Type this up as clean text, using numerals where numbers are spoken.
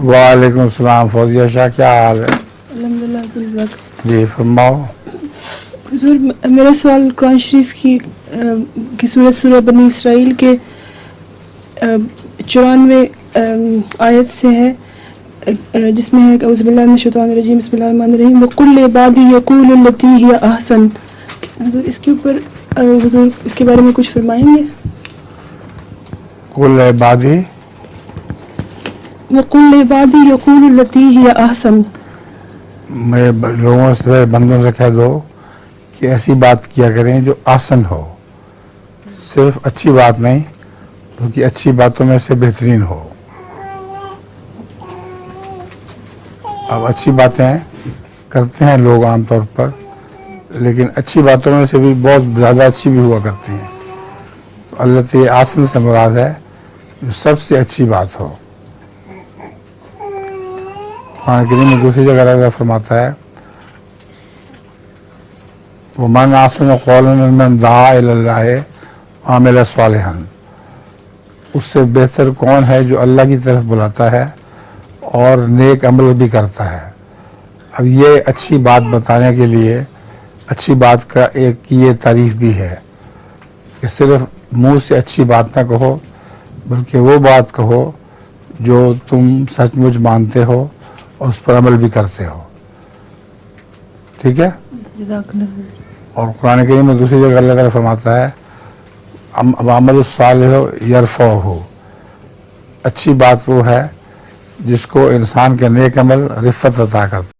وعلیکم السلام فوزیہ شاہ، کیا حال ہے؟ الحمدللہ. جی فرماؤ. حضور میرا سوال قرآن شریف کی سورہ بنی اسرائیل کے 94 آیت سے ہے، جس میں ہے اعوذ باللہ من الشیطان الرجیم بسم اللہ الرحمن الرحیم وَقُلْ لِعِبَادِي يَقُولُوا الَّتِي هِيَ أَحْسَنُ. حضور اس کے اوپر حضور اس کے بارے میں کچھ فرمائیں گے؟ قل عبادی وَقُلْ لِعِبَادِي يَقُولُوا الَّتِي هِيَ أَحْسَنُ. میں لوگوں سے، بندوں سے کہہ دو کہ ایسی بات کیا کریں جو آسن ہو، صرف اچھی بات نہیں بلکہ اچھی باتوں میں سے بہترین ہو. اب اچھی باتیں کرتے ہیں لوگ عام طور پر، لیکن اچھی باتوں میں سے بھی بہت زیادہ اچھی بھی ہوا کرتی ہیں. تو اللہ تعالی آسن سے مراد ہے جو سب سے اچھی بات ہو. قرآن کریم میں دوسری جگہ اللہ فرماتا ہے وَمَنْ أَحْسَنُ قَوْلًا مِمَّنْ دَعَا إِلَى اللَّهِ وَعَمِلَ صَالِحًا. اس سے بہتر کون ہے جو اللہ کی طرف بلاتا ہے اور نیک عمل بھی کرتا ہے. اب یہ اچھی بات بتانے کے لیے اچھی بات کا ایک یہ تعریف بھی ہے کہ صرف منہ سے اچھی بات نہ کہو بلکہ وہ بات کہو جو تم سچ مچ مانتے ہو اور اس پر عمل بھی کرتے ہو. ٹھیک ہے؟ جزاک اللہ. اور قرآن کریم میں دوسری جگہ اللہ تعالیٰ فرماتا ہے عمل الصالح یرفعہ. اچھی بات وہ ہے جس کو انسان کے نیک عمل رفعت عطا کرتا ہے.